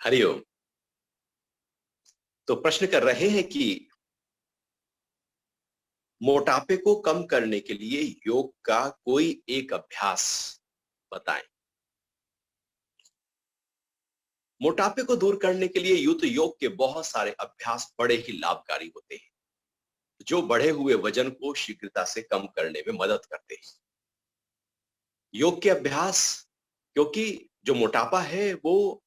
हरिओम। तो प्रश्न कर रहे हैं कि मोटापे को कम करने के लिए योग का कोई एक अभ्यास बताएं। मोटापे को दूर करने के लिए यूं तो योग के बहुत सारे अभ्यास बड़े ही लाभकारी होते हैं, जो बढ़े हुए वजन को शीघ्रता से कम करने में मदद करते हैं। योग के अभ्यास, क्योंकि जो मोटापा है वो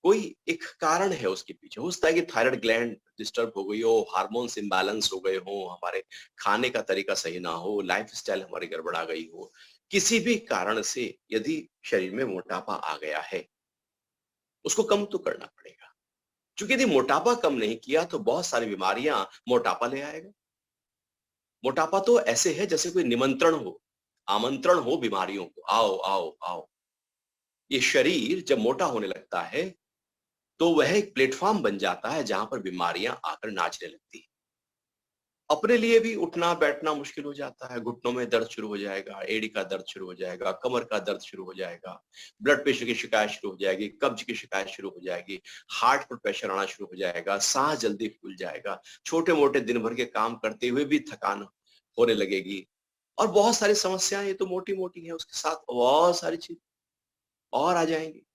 कोई एक कारण है उसके पीछे। हो सकता है कि थायराइड ग्लैंड डिस्टर्ब हो गई हो, हार्मोन्स इम्बैलेंस हो गए हो, हमारे खाने का तरीका सही ना हो, लाइफस्टाइल हमारी गड़बड़ा गई हो। किसी भी कारण से यदि शरीर में मोटापा आ गया है, उसको कम तो करना पड़ेगा। क्योंकि यदि मोटापा कम नहीं किया तो बहुत सारी बीमारियां मोटापा ले आएगा। मोटापा तो ऐसे है जैसे कोई निमंत्रण हो, आमंत्रण हो बीमारियों को, आओ आओ आओ। ये शरीर जब मोटा होने लगता है तो वह एक प्लेटफॉर्म बन जाता है जहां पर बीमारियां आकर नाचने लगती है। अपने लिए भी उठना बैठना मुश्किल हो जाता है, घुटनों में दर्द शुरू हो जाएगा, एड़ी का दर्द शुरू हो जाएगा, कमर का दर्द शुरू हो जाएगा, ब्लड प्रेशर की शिकायत शुरू हो जाएगी, कब्ज की शिकायत शुरू हो जाएगी, हार्ट पर प्रेशर आना शुरू हो जाएगा, सांस जल्दी फूल जाएगा, छोटे मोटे दिन भर के काम करते हुए भी थकान होने लगेगी। और बहुत सारी समस्याएं, ये तो मोटी मोटी है, उसके साथ बहुत सारी चीज और आ जाएंगी।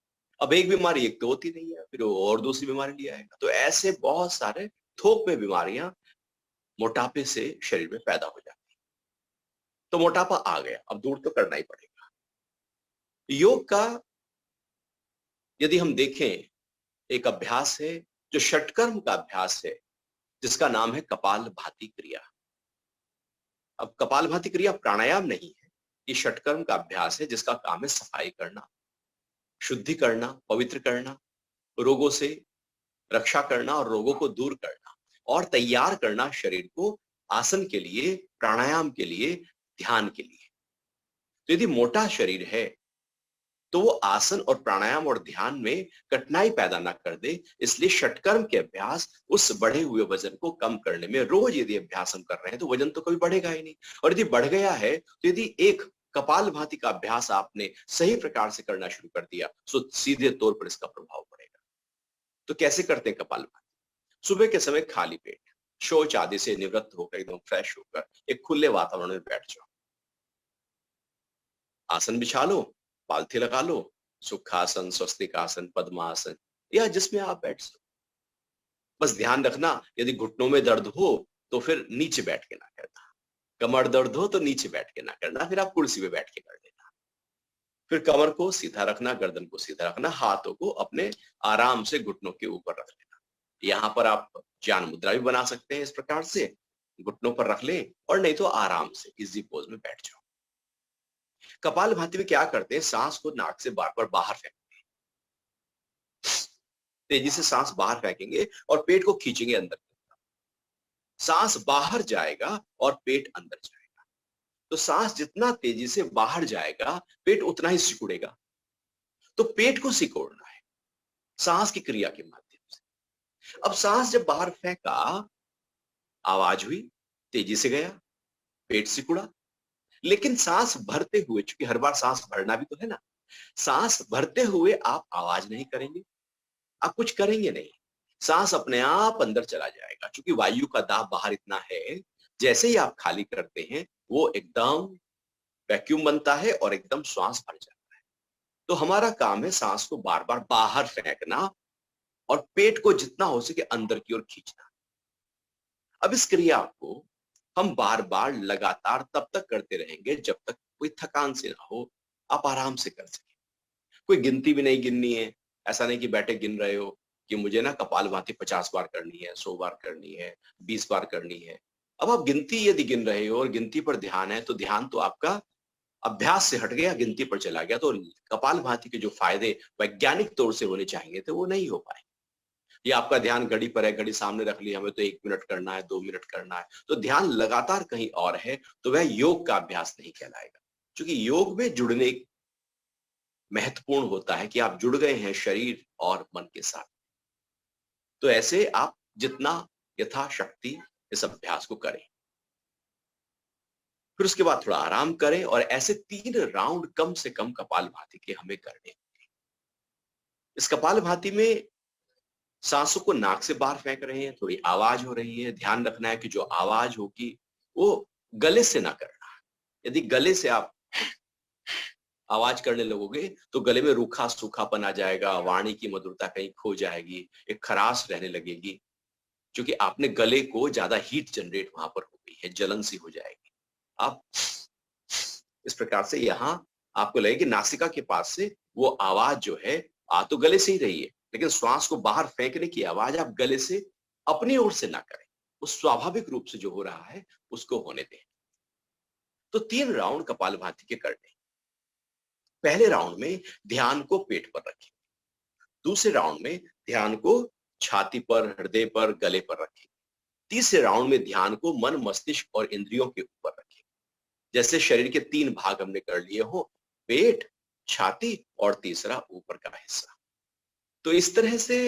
अब एक बीमारी एक तो होती नहीं है, फिर वो और दूसरी बीमारी ले आएगा। तो ऐसे बहुत सारे थोक में बीमारियां मोटापे से शरीर में पैदा हो जाती है। तो मोटापा आ गया, अब दूर तो करना ही पड़ेगा। योग का यदि हम देखें, एक अभ्यास है जो षटकर्म का अभ्यास है, जिसका नाम है कपालभाति क्रिया। अब कपालभाति क्रिया प्राणायाम नहीं है, ये षटकर्म का अभ्यास है जिसका काम है सफाई करना, शुद्धि करना, पवित्र करना, रोगों से रक्षा करना और रोगों को दूर करना और तैयार करना शरीर को आसन के लिए, प्राणायाम के लिए, ध्यान के लिए। तो यदि मोटा शरीर है तो वो आसन और प्राणायाम और ध्यान में कठिनाई पैदा ना कर दे, इसलिए षटकर्म के अभ्यास उस बढ़े हुए वजन को कम करने में, रोज यदि अभ्यास हम कर रहे हैं तो वजन तो कभी बढ़ेगा ही नहीं। और यदि बढ़ गया है तो यदि एक कपालभाति का अभ्यास आपने सही प्रकार से करना शुरू कर दिया तो सीधे तौर पर इसका प्रभाव पड़ेगा। तो कैसे करते हैं कपालभाति? सुबह के समय खाली पेट, शौच आदि से निवृत्त होकर, एकदम फ्रेश होकर एक खुले वातावरण में बैठ जाओ। आसन बिछा लो, पालथी लगा लो, सुखासन, स्वस्तिकासन, पद्मासन या जिसमें आप बैठ सको। बस ध्यान रखना, यदि घुटनों में दर्द हो तो फिर नीचे बैठ के ना करना, कमर दर्द हो तो नीचे बैठ के ना करना, फिर आप कुर्सी पे बैठ के कर लेना। फिर कमर को सीधा रखना, गर्दन को सीधा रखना, हाथों को अपने आराम से घुटनों के ऊपर रख लेना। यहाँ पर आप ज्ञान मुद्रा भी बना सकते हैं, इस प्रकार से घुटनों पर रख लें और नहीं तो आराम से इजी पोज में बैठ जाओ। कपालभाति में क्या करते हैं, सांस को नाक से बार बार बाहर फेंक, तेजी से सांस बाहर फेंकेंगे और पेट को खींचेंगे अंदर। सांस बाहर जाएगा और पेट अंदर जाएगा। तो सांस जितना तेजी से बाहर जाएगा, पेट उतना ही सिकुड़ेगा। तो पेट को सिकोड़ना है सांस की क्रिया के माध्यम से। अब सांस जब बाहर फेंका, आवाज हुई, तेजी से गया, पेट सिकुड़ा। लेकिन सांस भरते हुए, चूंकि हर बार सांस भरना भी तो है ना, सांस भरते हुए आप आवाज नहीं करेंगे, आप कुछ करेंगे नहीं, सांस अपने आप अंदर चला जाएगा। क्योंकि वायु का दाब बाहर इतना है, जैसे ही आप खाली करते हैं वो एकदम वैक्यूम बनता है और एकदम श्वास भर जाता है। तो हमारा काम है सांस को बार बार बाहर फेंकना और पेट को जितना हो सके अंदर की ओर खींचना। अब इस क्रिया को हम बार बार लगातार तब तक करते रहेंगे जब तक कोई थकान से ना हो, आप आराम से कर सके। कोई गिनती भी नहीं गिननी है, ऐसा नहीं कि बैठे गिन रहे हो कि मुझे ना कपालभाति 50 बार करनी है, 100 बार करनी है, 20 बार करनी है। अब आप गिनती यदि गिन रहे हो और गिनती पर ध्यान है तो ध्यान तो आपका अभ्यास से हट गया, गिनती पर चला गया। तो कपालभाति के जो फायदे वैज्ञानिक तौर से होने चाहिए थे वो नहीं हो पाए। ये आपका ध्यान घड़ी पर है, घड़ी सामने रख ली, हमें तो 1 मिनट करना है, 2 मिनट करना है, तो ध्यान लगातार कहीं और है, तो वह योग का अभ्यास नहीं कहलाएगा। क्योंकि योग में जुड़ने महत्वपूर्ण होता है कि आप जुड़ गए हैं शरीर और मन के साथ। तो ऐसे आप जितना यथाशक्ति इस अभ्यास को करें, फिर उसके बाद थोड़ा आराम करें और ऐसे 3 राउंड कम से कम कपालभाति के हमें करने। इस कपालभाति में सांसों को नाक से बाहर फेंक रहे हैं, थोड़ी आवाज हो रही है, ध्यान रखना है कि जो आवाज होगी वो गले से ना करना। यदि गले से आप आवाज करने लगोगे तो गले में रूखा सूखापन आ जाएगा, वाणी की मधुरता कहीं खो जाएगी, एक खराश रहने लगेगी, क्योंकि आपने गले को ज्यादा हीट जनरेट वहां पर हो गई है, जलन सी हो जाएगी। आप इस प्रकार से यहाँ आपको लगे कि नासिका के पास से वो आवाज जो है आ तो गले से ही रही है, लेकिन श्वास को बाहर फेंकने की आवाज आप गले से अपनी ओर से ना करें, वो स्वाभाविक रूप से जो हो रहा है उसको होने दें। तो 3 राउंड कपालभाति के करने। पहले राउंड में ध्यान को पेट पर रखें, दूसरे राउंड में ध्यान को छाती पर, हृदय पर, गले पर रखें, तीसरे राउंड में ध्यान को मन, मस्तिष्क और इंद्रियों के ऊपर रखें। जैसे शरीर के 3 भाग हमने कर लिए हो, पेट, छाती और तीसरा ऊपर का हिस्सा। तो इस तरह से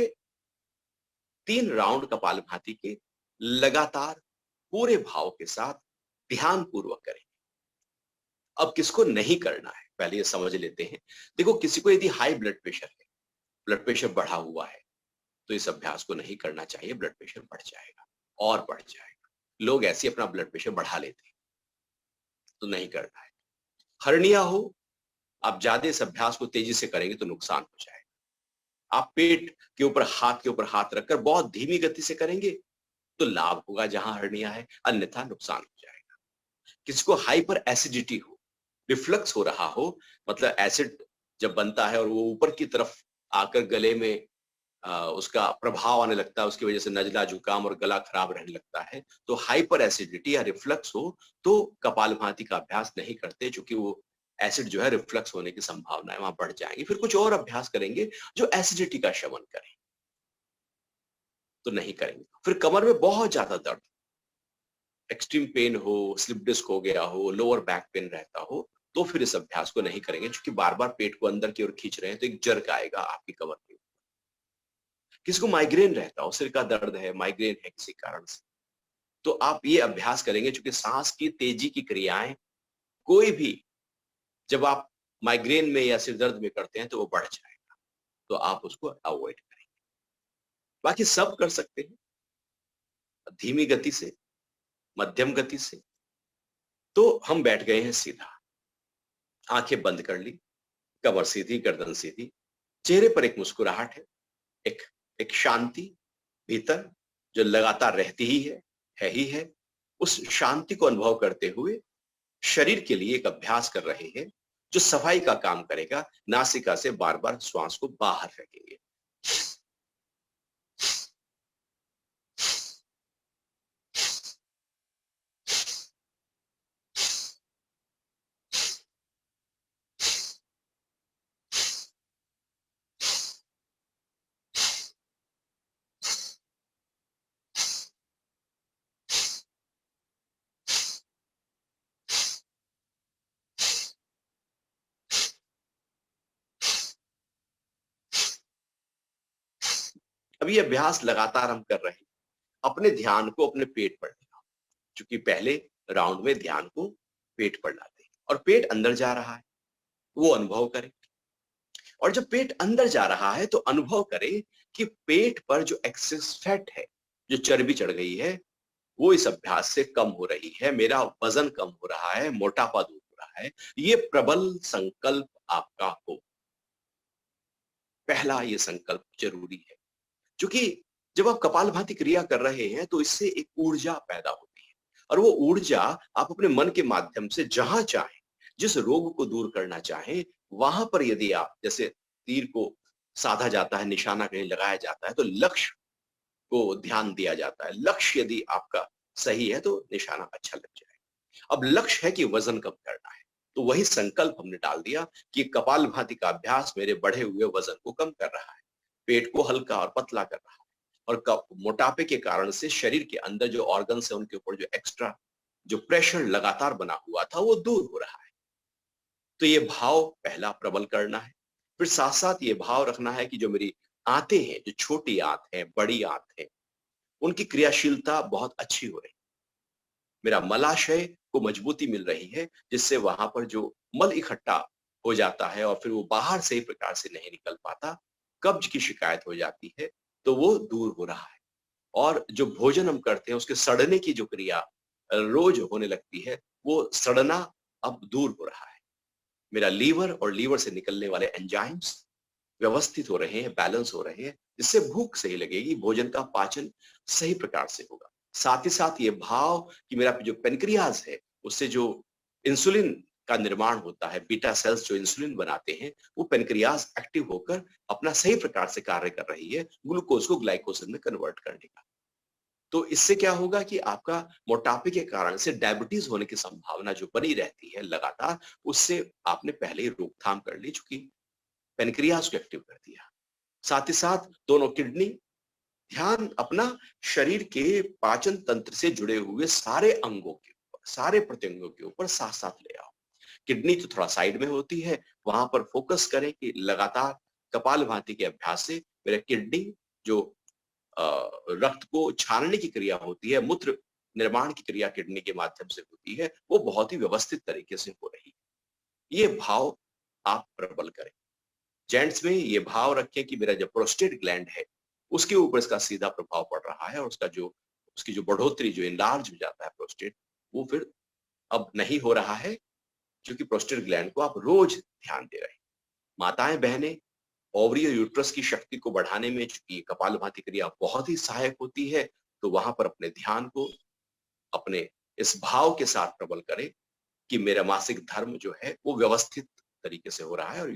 3 राउंड कपालभाति के लगातार पूरे भाव के साथ ध्यान पूर्वक करें। अब किसको नहीं करना है पहले ये समझ लेते हैं। देखो, किसी को यदि हाई ब्लड प्रेशर है, ब्लड प्रेशर बढ़ा हुआ है, तो इस अभ्यास को नहीं करना चाहिए, ब्लड प्रेशर बढ़ जाएगा और बढ़ जाएगा। लोग ऐसे अपना ब्लड प्रेशर बढ़ा लेते हैं, तो नहीं करना है। हर्निया हो, आप ज्यादा इस अभ्यास को तेजी से करेंगे तो नुकसान हो जाएगा। आप पेट के ऊपर हाथ रखकर बहुत धीमी गति से करेंगे तो लाभ होगा जहां हर्निया है, अन्यथा नुकसान हो जाएगा। किसी को हाइपर एसिडिटी हो, रिफ्लक्स हो रहा हो, मतलब एसिड जब बनता है और वो ऊपर की तरफ आकर गले में उसका प्रभाव आने लगता है, उसकी वजह से नजला, जुकाम और गला खराब रहने लगता है, तो हाइपर एसिडिटी या रिफ्लक्स हो तो कपालभाति का अभ्यास नहीं करते, क्योंकि वो एसिड जो है रिफ्लक्स होने की संभावनाएं वहां बढ़ जाएंगी। फिर कुछ और अभ्यास करेंगे जो एसिडिटी का शमन करें, तो नहीं करेंगे। फिर कमर में बहुत ज्यादा दर्द, एक्सट्रीम पेन हो, स्लिप डिस्क हो गया हो, लोअर बैक पेन रहता हो, तो फिर इस अभ्यास को नहीं करेंगे, क्योंकि बार बार पेट को अंदर की ओर खींच रहे हैं तो एक जर्क आएगा आपकी कमर में। किसी को माइग्रेन रहता हो, सिर का दर्द है, माइग्रेन है किसी कारण से, तो आप ये अभ्यास करेंगे, क्योंकि सांस की तेजी की क्रियाएं कोई भी जब आप माइग्रेन में या सिर दर्द में करते हैं तो वो बढ़ जाएगा, तो आप उसको अवॉइड करें। बाकी सब कर सकते हैं, धीमी गति से, मध्यम गति से। तो हम बैठ गए हैं सीधा, आंखें बंद कर ली, कमर सीधी, गर्दन सीधी, चेहरे पर एक मुस्कुराहट है, एक एक शांति भीतर जो लगातार रहती ही है। उस शांति को अनुभव करते हुए शरीर के लिए एक अभ्यास कर रहे हैं जो सफाई का काम करेगा। नासिका से बार बार श्वास को बाहर फेंकेंगे, अब ये अभ्यास लगातार हम कर रहे हैं। अपने ध्यान को अपने पेट पर लगाओ, क्योंकि पहले राउंड में ध्यान को पेट पर लाते हैं और पेट अंदर जा रहा है, वो अनुभव करें। और जब पेट अंदर जा रहा है तो अनुभव करें कि पेट पर जो एक्सेस फैट है, जो चर्बी चढ़ गई है, वो इस अभ्यास से कम हो रही है, मेरा वजन कम हो रहा है, मोटापा दूर हो रहा है। ये प्रबल संकल्प आपका हो। पहला ये संकल्प जरूरी है, क्योंकि जब आप कपालभाति क्रिया कर रहे हैं तो इससे एक ऊर्जा पैदा होती है, और वो ऊर्जा आप अपने मन के माध्यम से जहां चाहें, जिस रोग को दूर करना चाहें, वहां पर यदि आप, जैसे तीर को साधा जाता है, निशाना कहीं लगाया जाता है, तो लक्ष्य को ध्यान दिया जाता है। लक्ष्य यदि आपका सही है तो निशाना अच्छा लग जाएगा। अब लक्ष्य है कि वजन कम करना है, तो वही संकल्प हमने डाल दिया कि कपालभाति का अभ्यास मेरे बढ़े हुए वजन को कम कर रहा है, पेट को हल्का और पतला कर रहा है, और मोटापे के कारण से शरीर के अंदर जो ऑर्गन्स है उनके ऊपर जो एक्स्ट्रा जो प्रेशर लगातार बना हुआ था वो दूर हो रहा है। तो ये भाव पहला प्रबल करना है। फिर साथ साथ ये भाव रखना है कि जो मेरी आंतें हैं, जो छोटी आंत है, बड़ी आंत है, उनकी क्रियाशीलता बहुत अच्छी हो रही है, मेरा मलाशय को मजबूती मिल रही है, जिससे वहां पर जो मल इकट्ठा हो जाता है और फिर वो बाहर सही प्रकार से नहीं निकल पाता, कब्ज की शिकायत हो जाती है, तो वो दूर हो रहा है। और जो भोजन हम करते हैं उसके सड़ने की जो क्रिया रोज होने लगती है, वो सड़ना अब दूर हो रहा है। मेरा लीवर और लीवर से निकलने वाले एंजाइम्स व्यवस्थित हो रहे हैं, बैलेंस हो रहे हैं, जिससे भूख सही लगेगी, भोजन का पाचन सही प्रकार से होगा। साथ ही साथ ये भाव कि मेरा जो पेनक्रियाज है, उससे जो इंसुलिन का निर्माण होता है, बीटा सेल्स जो इंसुलिन बनाते हैं, वो पेनक्रियाज एक्टिव होकर अपना सही प्रकार से कार्य कर रही है, ग्लूकोज को ग्लाइकोजन में कन्वर्ट करने का। तो इससे क्या होगा कि आपका मोटापे के कारण से डायबिटीज होने की संभावना जो बनी रहती है लगातार, उससे आपने पहले ही रोकथाम कर ली, चूंकि पेनक्रियाज को एक्टिव कर दिया। साथ ही साथ दोनों किडनी, ध्यान अपना शरीर के पाचन तंत्र से जुड़े हुए सारे अंगों के ऊपर, सारे प्रत्यंगों के ऊपर साथ साथ ले आओ। किडनी तो थोड़ा साइड में होती है, वहां पर फोकस करें कि लगातार कपालभाति के अभ्यास से मेरे किडनी जो रक्त को छानने की क्रिया होती है, मूत्र निर्माण की क्रिया किडनी के माध्यम से होती है, वो बहुत ही व्यवस्थित तरीके से हो रही है। ये भाव आप प्रबल करें। जेंट्स में ये भाव रखें कि मेरा जो प्रोस्टेट ग्लैंड है, उसके ऊपर इसका सीधा प्रभाव पड़ रहा है, और उसका जो उसकी जो बढ़ोतरी, जो इनलार्ज हो जाता है प्रोस्टेट, वो फिर अब नहीं हो रहा है, क्योंकि प्रोस्टेट ग्लैंड को आप रोज ध्यान दे रहे हैं। माताएं बहनें, ओवरी और यूट्रस की शक्ति को बढ़ाने में चूंकि कपालभाति क्रिया बहुत ही सहायक होती है, तो वहां पर अपने ध्यान को अपने इस भाव के साथ प्रबल करें कि मेरा मासिक धर्म जो है वो व्यवस्थित तरीके से हो रहा है, और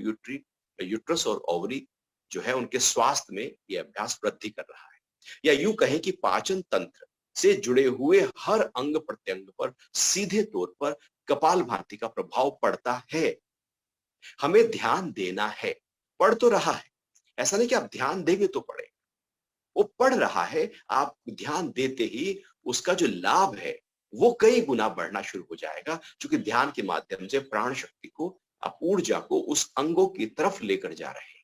यूट्रस और ओवरी जो है उनके स्वास्थ्य में ये अभ्यास वृद्धि कर रहा है। या यूं कहें कि पाचन तंत्र से जुड़े हुए हर अंग प्रत्यंग पर सीधे तौर पर कपालभाति का प्रभाव पड़ता है। हमें ध्यान देना है। पढ़ तो रहा है, ऐसा नहीं कि आप ध्यान देंगे तो पढ़े, वो पढ़ रहा है, आप ध्यान देते ही उसका जो लाभ है वो कई गुना बढ़ना शुरू हो जाएगा, क्योंकि ध्यान के माध्यम से प्राण शक्ति को, आप ऊर्जा को उस अंगों की तरफ लेकर जा रहे हैं।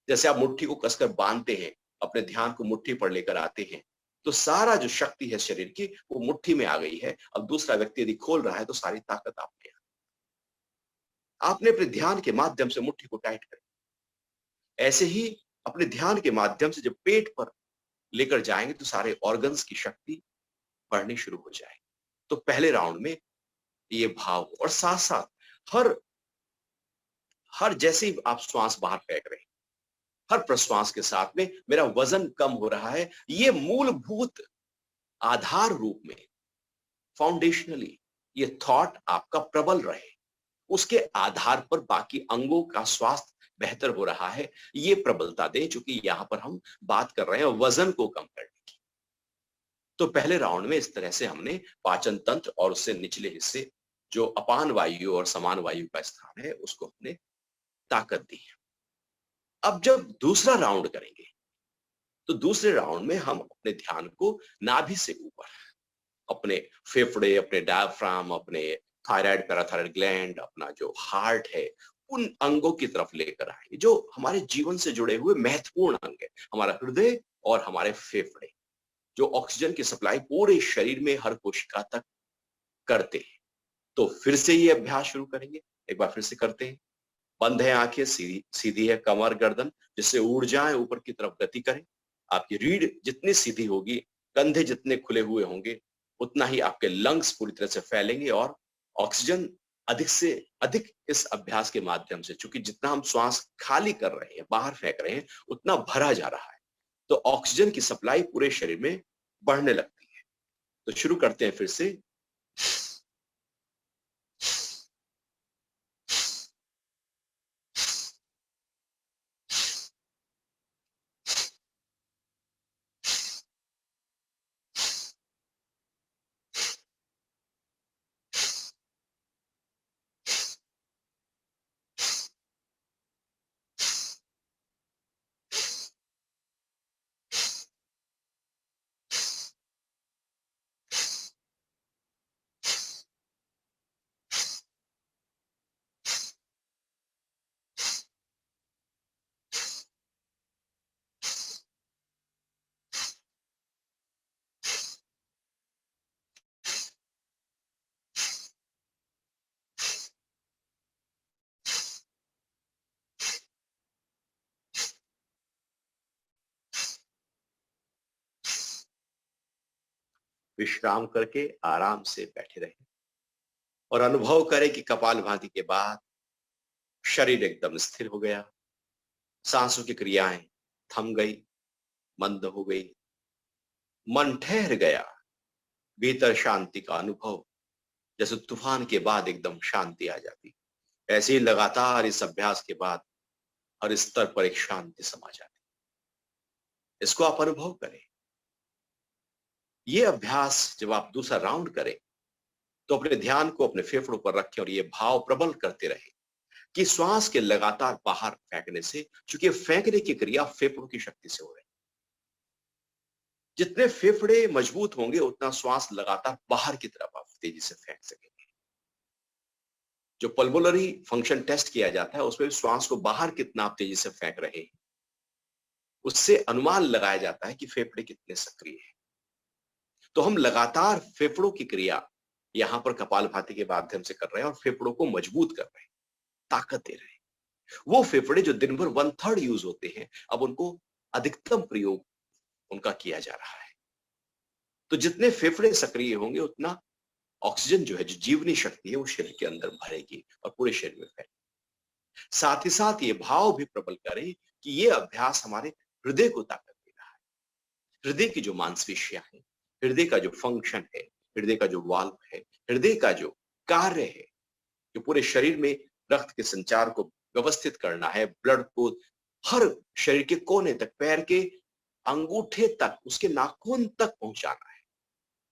जैसे आप मुट्ठी को कसकर बांधते हैं, अपने ध्यान को मुट्ठी पर लेकर आते हैं, तो सारा जो शक्ति है शरीर की वो मुट्ठी में आ गई है। अब दूसरा व्यक्ति यदि खोल रहा है तो सारी ताकत आप में आपने अपने ध्यान के माध्यम से मुट्ठी को टाइट कर, ऐसे ही अपने ध्यान के माध्यम से जब पेट पर लेकर जाएंगे तो सारे ऑर्गन्स की शक्ति बढ़नी शुरू हो जाएगी। तो पहले राउंड में ये भाव, और साथ साथ हर हर जैसे ही आप श्वास बाहर फेंक रहे हैं, हर प्रश्वास के साथ में मेरा वजन कम हो रहा है, ये मूलभूत आधार रूप में, फाउंडेशनली ये थॉट आपका प्रबल रहे, उसके आधार पर बाकी अंगों का स्वास्थ्य बेहतर हो रहा है, ये प्रबलता दे, चूंकि यहां पर हम बात कर रहे हैं वजन को कम करने की। तो पहले राउंड में इस तरह से हमने पाचन तंत्र और उससे निचले हिस्से जो अपान वायु और समान वायु का स्थान है उसको हमने ताकत दी है। अब जब दूसरा राउंड करेंगे, तो दूसरे राउंड में हम अपने ध्यान को नाभि से ऊपर, अपने फेफड़े, अपने डायफ्राम, अपने थायराइड, पैराथायराइड ग्लैंड, अपना जो हार्ट है, उन अंगों की तरफ लेकर आएंगे जो हमारे जीवन से जुड़े हुए महत्वपूर्ण अंग है, हमारा हृदय और हमारे फेफड़े, जो ऑक्सीजन की सप्लाई पूरे शरीर में हर कोशिका तक करते हैं। तो फिर से ये अभ्यास शुरू करेंगे, एक बार फिर से करते हैं। बंद है आंखें, सीधी सीधी है कमर गर्दन, जिससे ऊर्जाएं ऊपर की तरफ गति करें। आपकी रीढ़ जितनी सीधी होगी, कंधे जितने खुले हुए होंगे, उतना ही आपके लंग्स पूरी तरह से फैलेंगे, और ऑक्सीजन अधिक से अधिक इस अभ्यास के माध्यम से, चूंकि जितना हम श्वास खाली कर रहे हैं, बाहर फेंक रहे हैं, उतना भरा जा रहा है, तो ऑक्सीजन की सप्लाई पूरे शरीर में बढ़ने लगती है। तो शुरू करते हैं फिर से। विश्राम करके आराम से बैठे रहे और अनुभव करें कि कपालभाति के बाद शरीर एकदम स्थिर हो गया, सांसों की क्रियाएं थम गई, मंद हो गई, मन ठहर गया, भीतर शांति का अनुभव, जैसे तूफान के बाद एकदम शांति आ जाती। ऐसे ही लगातार इस अभ्यास के बाद हर स्तर पर एक शांति समा जाती। इसको आप अनुभव करें। ये अभ्यास जब आप दूसरा राउंड करें तो अपने ध्यान को अपने फेफड़ों पर रखें और ये भाव प्रबल करते रहे कि श्वास के लगातार बाहर फेंकने से, चूंकि फेंकने की क्रिया फेफड़ों की शक्ति से हो रही है, जितने फेफड़े मजबूत होंगे उतना श्वास लगातार बाहर की तरफ आप तेजी से फेंक सकेंगे। जो पल्मोनरी फंक्शन टेस्ट किया जाता है उसमें श्वास को बाहर कितना आप तेजी से फेंक रहे हैं, उससे अनुमान लगाया जाता है कि फेफड़े कितने सक्रिय हैं। तो हम लगातार फेफड़ों की क्रिया यहां पर कपालभाति के माध्यम से कर रहे हैं और फेफड़ों को मजबूत कर रहे हैं, ताकत दे रहे हैं। वो फेफड़े जो दिन भर 1/3 यूज होते हैं, अब उनको अधिकतम प्रयोग उनका किया जा रहा है। तो जितने फेफड़े सक्रिय होंगे उतना ऑक्सीजन जो है, जो जीवनी शक्ति है, वो शरीर के अंदर भरेगी और पूरे शरीर में फैलेगी। साथ ही साथ ये भाव भी प्रबल करें कि ये अभ्यास हमारे हृदय को ताकत दे रहा है। हृदय की जो मांसपेशियां हैं, हृदय का जो फंक्शन है, हृदय का जो वाल्व है, हृदय का जो कार्य है, जो पूरे शरीर में रक्त के संचार को व्यवस्थित करना है, ब्लड को हर शरीर के कोने तक, पैर के अंगूठे तक, उसके नाखून तक पहुंचाना है,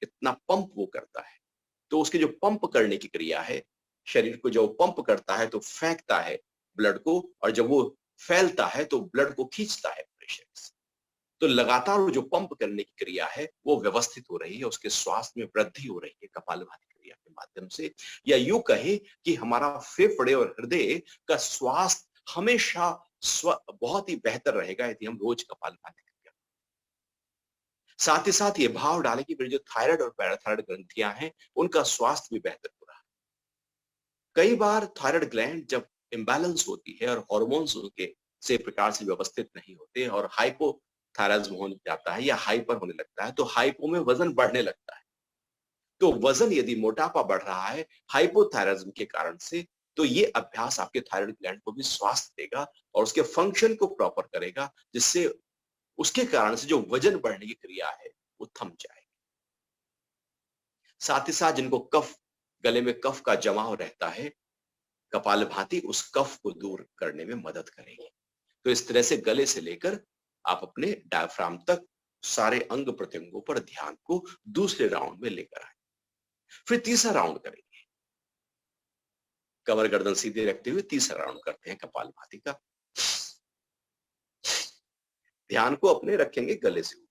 इतना पंप वो करता है। तो उसके जो पंप करने की क्रिया है, शरीर को जब पंप करता है तो फेंकता है ब्लड को, और जब वो फैलता है तो ब्लड को खींचता है पूरे शरीर से। तो लगातार वो जो पंप करने की क्रिया है वो व्यवस्थित हो रही है, उसके स्वास्थ्य में वृद्धि हो रही है कपालभाति क्रिया के माध्यम से। या यूं कहें कि हमारा फेफड़े और हृदय का स्वास्थ्य हमेशा बहुत ही बेहतर रहेगा यदि हम रोज कपालभाति क्रिया। साथ ही साथ ये भाव डालें कि मेरी जो थायराइड और पैराथायराइड ग्रंथियां हैं उनका स्वास्थ्य भी बेहतर हो रहा है। कई बार थायराइड ग्लैंड जब इम्बैलेंस होती है और हॉर्मोन्स उनके से प्रकार से व्यवस्थित नहीं होते और हाइपोथायराइज्म होने जाता है या हाइपर होने लगता है, तो हाइपो में वजन बढ़ने लगता है। तो वजन यदि मोटापा बढ़ रहा है हाइपोथायराइज्म के कारण से, तो ये अभ्यास आपके थायराइड ग्लैंड को भी स्वास्थ्य देगा और उसके फंक्शन को प्रॉपर करेगा, जिससे उसके कारण से जो वजन बढ़ने की क्रिया है वो थम जाएगी। साथ ही साथ जिनको कफ, गले में कफ का जमाव रहता है, कपालभाति उस कफ को दूर करने में मदद करेगी। तो इस तरह से गले से लेकर आप अपने डायफ्राम तक सारे अंग प्रत्यंगों पर ध्यान को दूसरे राउंड में लेकर आए। फिर तीसरा राउंड करेंगे, कमर गर्दन सीधे रखते हुए तीसरा राउंड करते हैं कपालभाति का। ध्यान को अपने रखेंगे गले से ऊपर।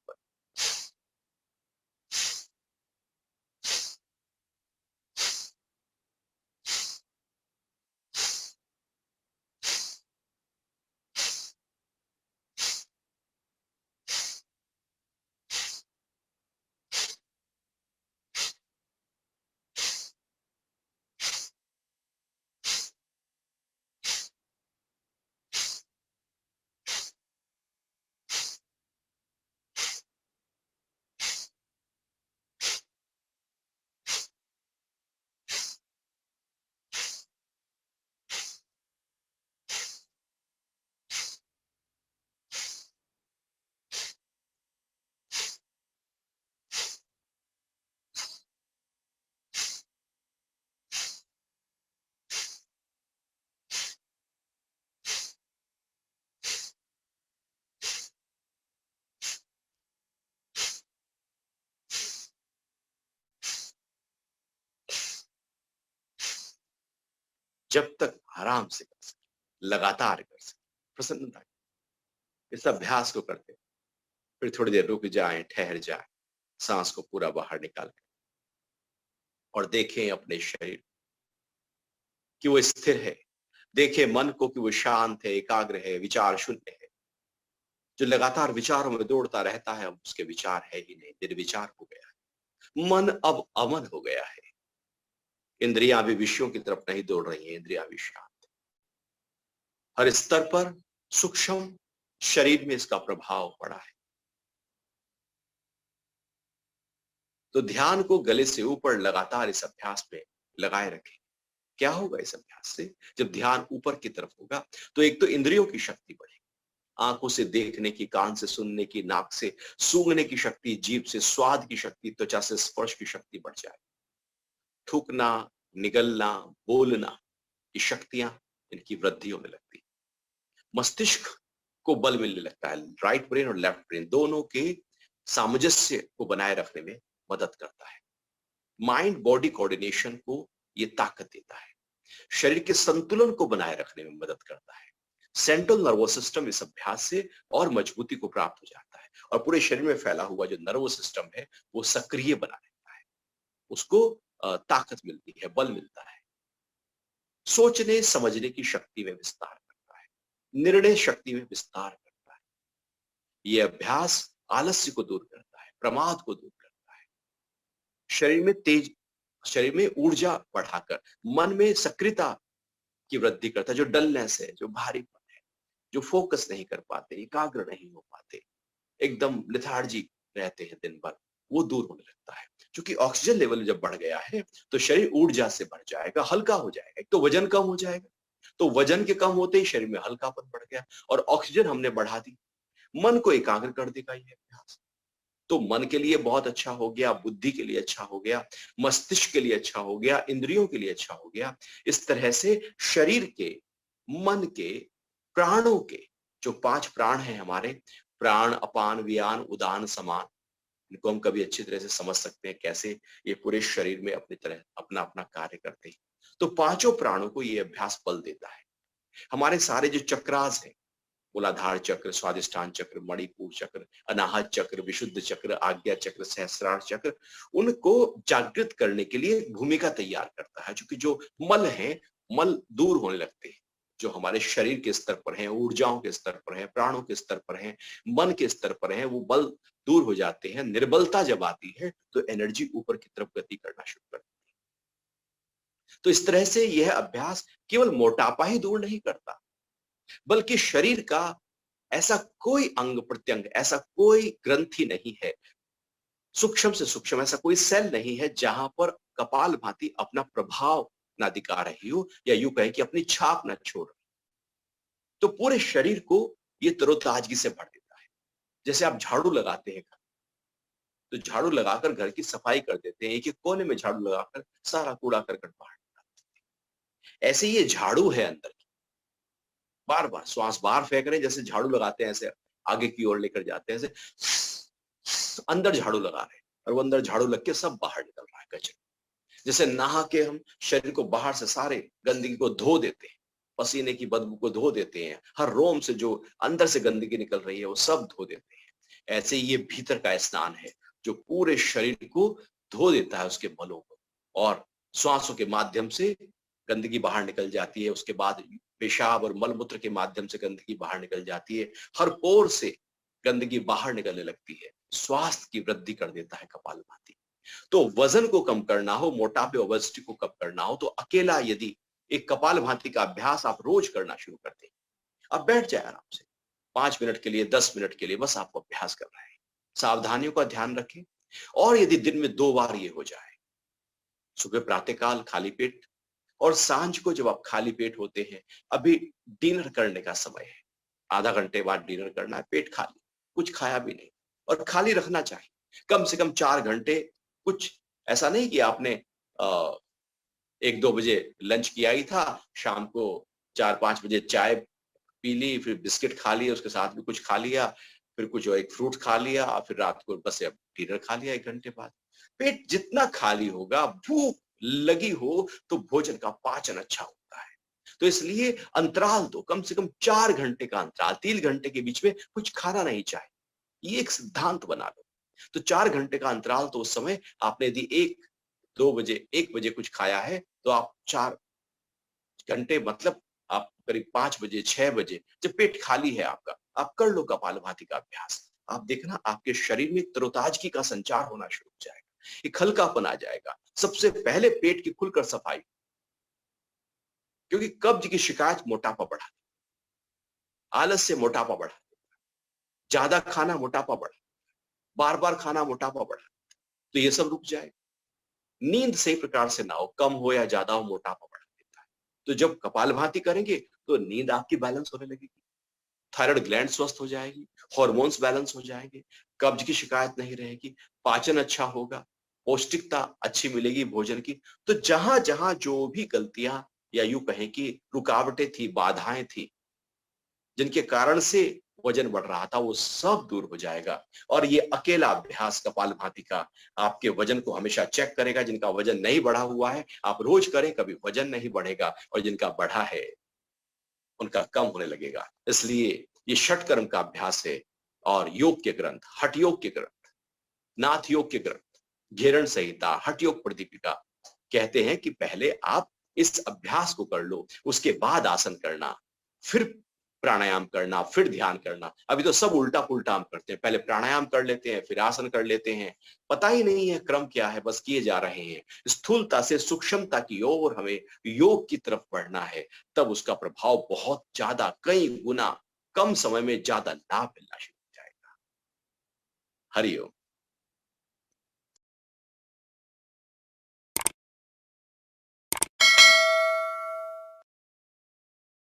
जब तक आराम से कर सके, लगातार कर सके, प्रसन्नता, इस अभ्यास को करते फिर थोड़ी देर रुक जाएं, ठहर जाएं, सांस को पूरा बाहर निकाल कर और देखें अपने शरीर कि वो स्थिर है। देखें मन को कि वो शांत है, एकाग्र है, विचार शून्य है। जो लगातार विचारों में दौड़ता रहता है अब उसके विचार है ही नहीं, निर्विचार हो गया है। मन अब अमन हो गया है। इंद्रियां भी विषयों की तरफ नहीं दौड़ रही हैं, इंद्रियां भी शांत। हर स्तर पर सूक्ष्म शरीर में इसका प्रभाव पड़ा है। तो ध्यान को गले से ऊपर लगातार इस अभ्यास में लगाए रखें। क्या होगा इस अभ्यास से? जब ध्यान ऊपर की तरफ होगा तो एक तो इंद्रियों की शक्ति बढ़ेगी, आंखों से देखने की, कान से सुनने की, नाक से सूंघने की शक्ति, जीभ से स्वाद की शक्ति, त्वचा से स्पर्श की शक्ति बढ़ जाए। थूकना, निगलना, बोलना, ये शक्तियां इनकी वृद्धि होने लगती है। मस्तिष्क को बल मिलने लगता है। राइट ब्रेन और लेफ्ट ब्रेन दोनों के सामंजस्य को बनाए रखने में मदद करता है। माइंड बॉडी कोऑर्डिनेशन को ये ताकत देता है। शरीर के संतुलन को बनाए रखने में मदद करता है। सेंट्रल नर्वस सिस्टम इस अभ्यास से और मजबूती को प्राप्त हो जाता है और पूरे शरीर में फैला हुआ जो नर्वस सिस्टम है वो सक्रिय बना रहता है। उसको ताकत मिलती है, बल मिलता है। सोचने समझने की शक्ति में विस्तार करता है, निर्णय शक्ति में विस्तार करता है। यह अभ्यास आलस्य को दूर करता है, प्रमाद को दूर करता है, शरीर में ऊर्जा बढ़ाकर मन में सक्रियता की वृद्धि करता है। जो डलनेस है, जो भारीपन है, जो फोकस नहीं कर पाते, एकाग्र नहीं हो पाते, एकदम लेथार्जी रहते हैं दिन भर, वो दूर होने लगता है। क्योंकि ऑक्सीजन लेवल जब बढ़ गया है तो शरीर ऊर्जा से भर जाएगा, हल्का हो जाएगा। एक तो वजन कम हो जाएगा, तो वजन के कम होते ही शरीर में हल्कापन बढ़ गया और ऑक्सीजन हमने बढ़ा दी। मन को एकाग्र कर देगा ये अभ्यास। तो मन के लिए बहुत अच्छा हो गया, बुद्धि के लिए अच्छा हो गया, मस्तिष्क के लिए अच्छा हो गया, इंद्रियों के लिए अच्छा हो गया। इस तरह से शरीर के, मन के, प्राणों के, जो 5 प्राण हैं हमारे, प्राण, अपान, व्यान, उदान, समान, इनको हम कभी अच्छी तरह से समझ सकते हैं कैसे ये पूरे शरीर में अपनी तरह अपना अपना कार्य करते हैं। तो पांचों प्राणों को ये अभ्यास बल देता है। हमारे सारे जो चक्रास हैं, मूलाधार चक्र, स्वादिष्ठान चक्र, मणिपुर चक्र, अनाहत चक्र, विशुद्ध चक्र, आज्ञा चक्र, सहस्रार चक्र, उनको जागृत करने के लिए भूमिका तैयार करता है। क्योंकि जो मल है, मल दूर होने लगते हैं। जो हमारे शरीर के स्तर पर हैं, ऊर्जाओं के स्तर पर हैं, प्राणों के स्तर पर हैं, मन के स्तर पर हैं, वो बल दूर हो जाते हैं। निर्बलता जब आती है तो एनर्जी ऊपर की तरफ गति करना शुरू करती है। तो इस तरह से यह अभ्यास केवल मोटापा ही दूर नहीं करता, बल्कि शरीर का ऐसा कोई अंग प्रत्यंग, ऐसा कोई ग्रंथि नहीं है, सूक्ष्म से सूक्ष्म ऐसा कोई सेल नहीं है जहां पर कपालभाति अपना प्रभाव ना दिखा रही हो, या यूं कहे कि अपनी छाप ना छोड़ रही। तो पूरे शरीर को ये तरोताजगी से भर देता है। जैसे आप झाड़ू लगाते हैं घर, तो झाड़ू लगाकर घर की सफाई कर देते हैं, एक एक कोने में झाड़ू लगाकर सारा कूड़ा करकट बाहर निकालते हैं। ऐसे ये झाड़ू है अंदर की, बार बार श्वास बाहर फेंक रहे हैं, जैसे झाड़ू लगाते हैं ऐसे आगे की ओर लेकर जाते हैं, ऐसे अंदर झाड़ू लगा रहे हैं और वो अंदर झाड़ू लग के सब बाहर निकल रहा है कचरा। जैसे नहा के हम शरीर को बाहर से सारे गंदगी को धो देते हैं, पसीने की बदबू को धो देते हैं, हर रोम से जो अंदर से गंदगी निकल रही है वो सब धो देते हैं। ऐसे ये भीतर का स्नान है जो पूरे शरीर को धो देता है, उसके मलों को, और श्वासों के माध्यम से गंदगी बाहर निकल जाती है। उसके बाद पेशाब और मलमूत्र के माध्यम से गंदगी बाहर निकल जाती है। हर पोर से गंदगी बाहर निकलने लगती है। स्वास्थ्य की वृद्धि कर देता है कपालभाति। तो वजन को कम करना हो, मोटापे ओबेसिटी को कम करना हो, तो अकेला यदि एक कपालभाति का अभ्यास आप रोज करना शुरू करते हैं, आप बैठ जाए आराम से 5 मिनट के लिए, 10 मिनट के लिए, बस आपको अभ्यास करना है। सावधानियों का ध्यान रखें। और यदि दिन में 2 बार ये हो जाए, सुबह प्रातःकाल खाली पेट और सांझ को जब आप खाली पेट होते हैं, अभी डिनर करने का समय है, आधा घंटे बाद डिनर करना है, पेट खाली, कुछ खाया भी नहीं, और खाली रखना चाहिए कम से कम 4 घंटे। कुछ ऐसा नहीं कि आपने 1-2 बजे लंच किया ही था, शाम को 4-5 बजे चाय पी ली, फिर बिस्किट खा लिए, उसके साथ भी कुछ खा लिया, फिर कुछ एक फ्रूट खा लिया, फिर रात को बस अब डिनर खा लिया 1 घंटे बाद। पेट जितना खाली होगा, भूख लगी हो, तो भोजन का पाचन अच्छा होता है। तो इसलिए अंतराल दो, कम से कम 4 घंटे का अंतराल, 3 घंटे के बीच में कुछ खाना नहीं चाहिए। ये एक सिद्धांत बना लो। तो 4 घंटे का अंतराल, तो उस समय आपने यदि 1 बजे कुछ खाया है, तो आप 4 घंटे मतलब आप करीब 5 बजे, 6 बजे, जब पेट खाली है आपका, आप कर लो कपालभाति का अभ्यास। आप देखना आपके शरीर में तरोताजगी का संचार होना शुरू हो जाएगा, एक हल्कापन आ जाएगा। सबसे पहले पेट की खुलकर सफाई, क्योंकि कब्ज की शिकायत मोटापा बढ़ा, आलस्य मोटापा बढ़ा, ज्यादा खाना मोटापा बढ़ा, बार बार खाना मोटापा बढ़ा। तो ये सब रुक जाएगा। नींद सही प्रकार से ना हो, कम हो या ज्यादा हो, मोटापा बढ़ा देता है। तो जब कपालभाति करेंगे तो नींद आपकी बैलेंस होने लगेगी, थायराइड ग्लैंड स्वस्थ हो जाएगी, हार्मोन्स बैलेंस हो जाएंगे, कब्ज की शिकायत नहीं रहेगी, पाचन अच्छा होगा, पौष्टिकता अच्छी मिलेगी भोजन की। तो जहां जहां जो भी गलतियां या यूं कहें कि रुकावटें थी, बाधाएं थी, जिनके कारण से वजन बढ़ रहा था, वो सब दूर हो जाएगा। और ये अकेला अभ्यास कपालभाति का आपके वजन को हमेशा चेक करेगा। जिनका वजन नहीं बढ़ा हुआ है, आप रोज करें, कभी वजन नहीं बढ़ेगा, और जिनका बढ़ा है उनका कम होने लगेगा। इसलिए ये षटकर्म का अभ्यास है। और योग के ग्रंथ, हठ योग के ग्रंथ, नाथ योग के ग्रंथ, घेरण संहिता, हठ योग प्रदीपिका कहते हैं कि पहले आप इस अभ्यास को कर लो, उसके बाद आसन करना, फिर प्राणायाम करना, फिर ध्यान करना। अभी तो सब उल्टा पुल्टा हम करते हैं, पहले प्राणायाम कर लेते हैं, फिर आसन कर लेते हैं, पता ही नहीं है क्रम क्या है, बस किए जा रहे हैं। स्थूलता से सूक्ष्मता की ओर हमें योग की तरफ बढ़ना है, तब उसका प्रभाव बहुत ज्यादा, कई गुना कम समय में ज्यादा लाभ मिलना शुरू हो जाएगा। हरिओम।